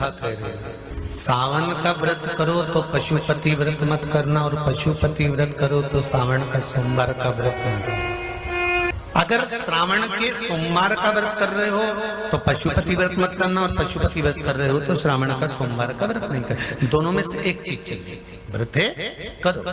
कथा कह रहे हैं। सावन का व्रत करो तो पशुपति व्रत मत करना, और पशुपति व्रत करो तो सावन का सोमवार का व्रत मत करना। अगर श्रावण के सोमवार का व्रत कर रहे हो तो पशुपति व्रत मत करना, और पशुपति व्रत कर रहे हो तो श्रावण का सोमवार का व्रत नहीं करना। दोनों में से एक चीज चाहिए, व्रत है करो।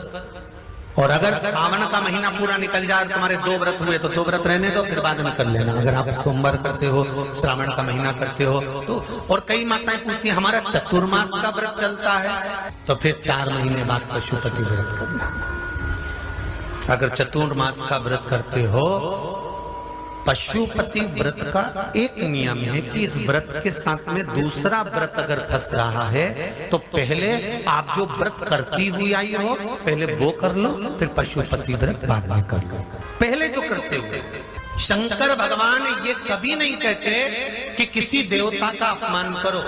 और अगर श्रावण का महीना पूरा निकल जाए और तुम्हारे 2 व्रत हुए तो 2 व्रत रहने दो, फिर बाद में कर लेना। अगर आप सोमवार करते हो, श्रावण का महीना करते हो तो। और कई माताएं पूछती हैं हमारा चतुर्मास का व्रत चलता है, तो फिर 4 महीने बाद पशुपति व्रत करना। अगर चतुर्मास का व्रत करते हो, पशुपति व्रत का एक नियम है कि इस व्रत के साथ में दूसरा व्रत अगर फंस रहा है तो पहले आप जो व्रत करती हुई आई हो पहले वो कर लो, फिर पशुपति व्रत बाद में कर लो। पहले जो करते हुए शंकर भगवान ये कभी नहीं कहते कि किसी देवता का अपमान करो।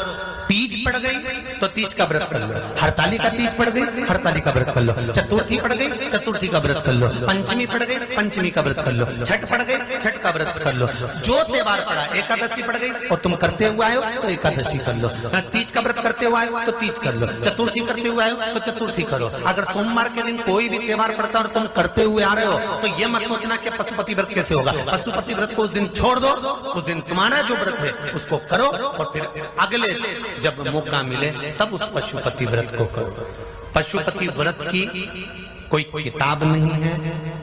तीज पड़ गई तो तीज का व्रत कर लो, हरताली का तीज पड़ गई हरताली का व्रत कर लो, चतुर्थी पड़ गई चतुर्थी का व्रत कर लो, पंचमी पड़ गई पंचमी का व्रत कर लो, छठ पड़ गई छठ का व्रत कर लो। जो त्योहार पड़ा, एकादशी पड़ गई और तुम करते हुए आए हो तो एकादशी कर लो, तीज का व्रत करते हुए आए हो तो तीज कर लो, चतुर्थी करते हुए आए हो तो चतुर्थी करो। अगर सोमवार के दिन कोई भी त्योहार पड़ता है और तुम करते हुए आ रहे हो तो ये मत सोचना कि पशुपति व्रत कैसे होगा। पशुपति व्रत को उस दिन छोड़ दो, उस दिन तुम्हारा जो व्रत है उसको करो, और फिर अगले जब मौका मिले तब उस पशुपति व्रत को करो। पशुपति व्रत की कोई किताब नहीं है,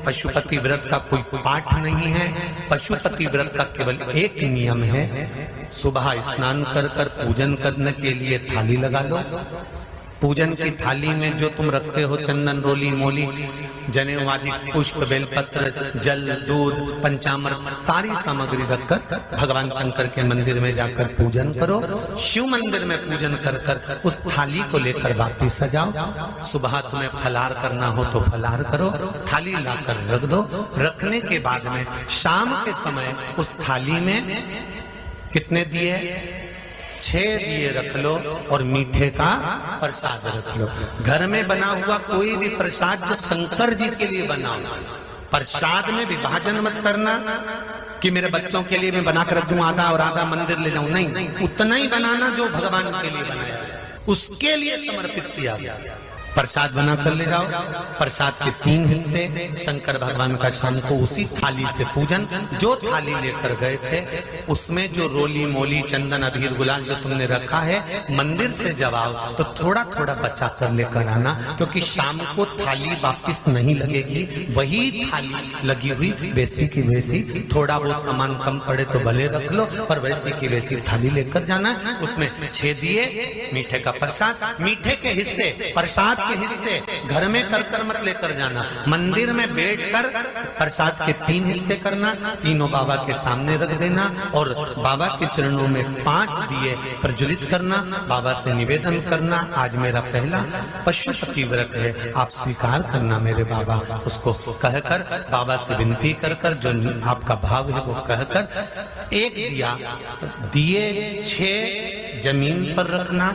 पशुपति व्रत का कोई पाठ नहीं है। पशुपति व्रत का केवल एक नियम है, सुबह स्नान कर कर पूजन करने के लिए थाली लगा लो। पूजन की थाली में जो तुम रखते हो चंदन रोली मोली जनेऊ आदि पुष्प बेलपत्र जल दूध पंचामृत सारी सामग्री रखकर भगवान शंकर के मंदिर में जाकर पूजन करो। शिव मंदिर में पूजन कर कर उस थाली को लेकर वापिस सजाओ। सुबह तुम्हें फलार करना हो तो फलार करो, थाली लाकर रख दो। रखने के बाद में शाम के समय उस थाली में कितने दिए, 6 दिए रख लो और मीठे का प्रसाद रख लो। घर में बना हुआ कोई भी प्रसाद जो शंकर जी के लिए बनाओ, प्रसाद में विभाजन मत करना कि मेरे बच्चों के लिए मैं बनाकर रख दूं आधा और आधा मंदिर ले जाऊं, नहीं, उतना ही बनाना जो भगवान के लिए बनाया, उसके लिए समर्पित किया गया। प्रसाद बना कर ले जाओ। प्रसाद के 3 हिस्से, शंकर भगवान का शाम को उसी थाली से पूजन। जो थाली लेकर गए थे उसमें जो रोली मोली चंदन अबीर गुलाल जो तुमने रखा है, मंदिर से जब आओ तो थोड़ा थोड़ा बचा कर लेकर आना, क्योंकि शाम को थाली वापिस नहीं लगेगी, वही थाली लगी हुई वैसी की वैसी। थोड़ा वो सामान कम पड़े तो भले रख लो, पर वैसी की वैसी थाली लेकर जाना। उसमें 6 दिए, मीठे का प्रसाद, मीठे के हिस्से प्रसाद के हिस्से घर में कर मत लेकर जाना, मंदिर में बैठकर प्रसाद के 3 हिस्से करना, तीनों बाबा के सामने रख देना और बाबा के चरणों में 5 दिए प्रज्वलित करना, बाबा से निवेदन करना, आज मेरा पहला पशुपति व्रत है, आप स्वीकार करना मेरे बाबा। उसको कहकर बाबा से विनती कर कर जो आपका भाव है वो कहकर 1 दिया दिए 6 जमीन पर रखना,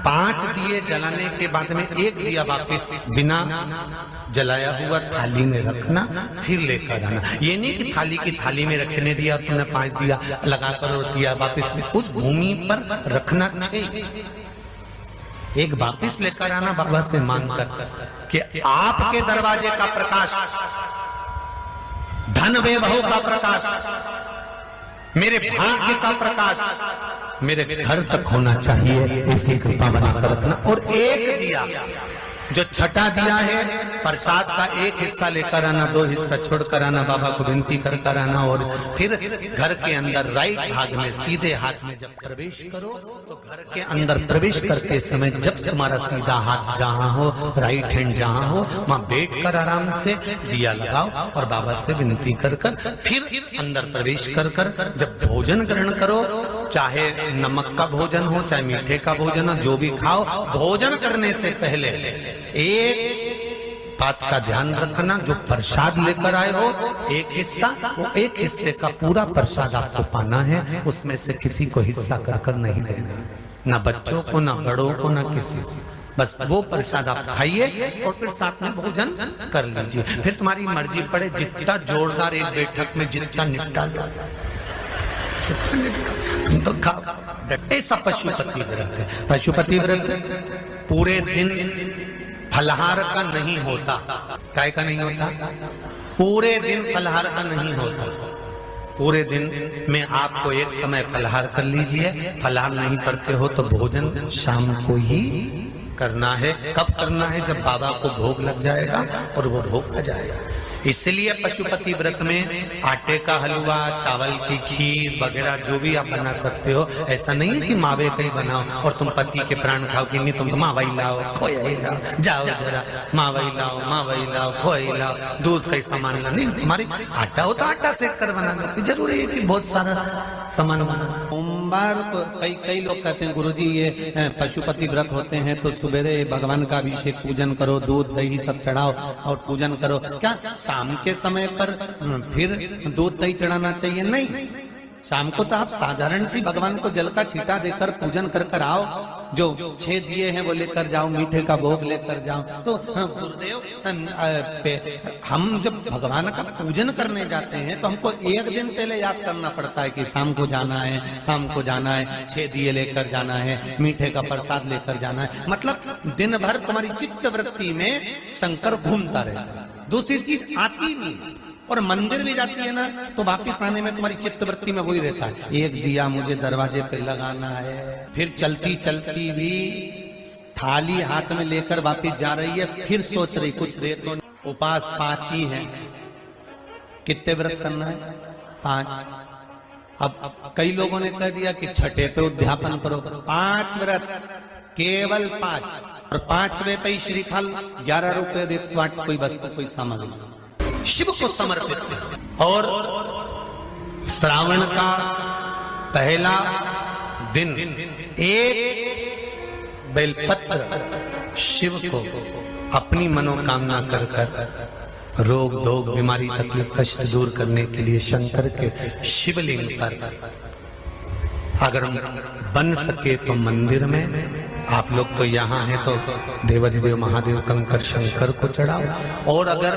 5 दिए जलाने के बाद में 1 दिया वापिस बिना जलाया हुआ थाली में रखना, फिर लेकर आना। ये नहीं कि थाली की थाली में रखने दिया तुमने 5 दिया लगाकर और दिया वापिस, उस भूमि पर रखना चाहिए। एक वापिस लेकर आना बाबा से मांगकर कि आपके दरवाजे का प्रकाश, धन वैभव का प्रकाश, मेरे भाग्य का प्रकाश मेरे घर तक होना चाहिए, ऐसी कृपा बनाकर रखना। और 1 दिया जो छठा दिया है प्रसाद का 1 हिस्सा लेकर आना, 2 हिस्सा छोड़कर आना, बाबा को विनती कर आना, और फिर घर के अंदर राइट भाग में सीधे हाथ में जब प्रवेश करो तो घर के अंदर प्रवेश करते समय जब तुम्हारा सीधा हाथ जहां हो, राइट हैंड जहां हो, वहां बैठकर आराम से दिया लगाओ और बाबा से विनती कर फिर अंदर प्रवेश कर जब भोजन ग्रहण करो, चाहे नमक का भोजन हो चाहे मीठे का भोजन हो, जो भी खाओ, भोजन करने से पहले एक बात का ध्यान रखना, जो प्रसाद लेकर आए हो 1 हिस्सा, वो 1 हिस्से का पूरा प्रसाद आपको पाना है, उसमें से किसी को हिस्सा कर नहीं देना, ना बच्चों को ना बड़ों को ना किसी को, बस वो प्रसाद आप खाइए और फिर साथ में भोजन कर लीजिए। फिर तुम्हारी मर्जी पड़े, जितना जोरदार एक बैठक में जितना निपटा लो तो खाओ। ऐसा पशुपति व्रत है। पशुपति व्रत पूरे दिन फलहार का नहीं होता। काय का नहीं होता? पूरे दिन फलहार का नहीं होता। पूरे दिन में आपको एक समय फलहार कर लीजिए। फलहार नहीं करते हो तो भोजन शाम को ही करना है। कब करना है? जब बाबा को भोग लग जाएगा और वो भोग आ जाएगा। इसलिए पशुपति व्रत में आटे का हलवा, चावल की खीर वगैरह जो भी आप बना सकते हो। ऐसा नहीं है कि मावे का ही बनाओ और तुम पति के प्राण खाओ कि नहीं, तुम तो मावई लाओ, खोई लाओ, जाओ जरा मावई लाओ, खोई लाओ, दूध का ही सामान ला। नहीं, तुम्हारी आटा हो तो आटा सेक कर बना लो। जरूरी है कि बहुत सारा सामान बना। सोमवार को कई लोग कहते हैं गुरुजी ये पशुपति व्रत होते हैं तो सुबेरे भगवान का अभिषेक पूजन करो, दूध दही सब चढ़ाओ और पूजन करो। क्या शाम के समय पर फिर दूध दही चढ़ाना चाहिए? नहीं, शाम को तो आप साधारण सी भगवान को जल का छींटा देकर पूजन कर कर आओ। जो 6 दिए हैं वो लेकर जाओ, मीठे का भोग लेकर जाओ। तो गुरुदेव हम जब भगवान का पूजन करने जाते हैं तो हमको एक दिन पहले याद करना पड़ता है कि शाम को जाना है, शाम को जाना है, 6 दिए लेकर जाना है, मीठे का प्रसाद लेकर जाना है। मतलब दिन भर तुम्हारी चित्त वृत्ति में शंकर घूमता रहता है, दूसरी चीज आती नहीं। और मंदिर भी जाती है ना तो वापिस आने में तुम्हारी चित्तवृत्ति में वही रहता है, एक दिया मुझे दरवाजे पे लगाना है। फिर चलती चलती भी थाली हाथ में लेकर वापिस जा रही है, फिर सोच रही कुछ दे तो। उपास 5 ही है। कितने व्रत करना है? 5। अब कई लोगों ने कह दिया कि छठे पे उद्यापन करो। 5 व्रत, केवल 5। और 5वें पे श्रीफल 11 रुपए 108 कोई वस्तु कोई सामग्री शिव को समर्पित है। और श्रावण का पहला दिन एक बेलपत्र शिव को अपनी मनोकामना कर कर रोग धोग बीमारी तकलीफ कष्ट दूर करने के लिए शंकर के शिवलिंग पर अगर बन सके तो मंदिर में, आप लोग तो यहाँ हैं तो देवाधिदेव महादेव कंकर शंकर को चढ़ाओ। और अगर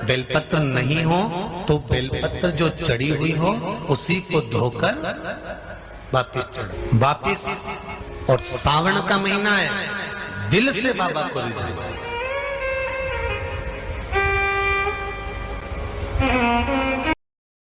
बेलपत्र नहीं हो तो बेलपत्र जो चढ़ी हुई हो उसी को धोकर वापिस चढ़ाओ वापिस। और सावन का महीना है, दिल से बाबा को रिझाओ।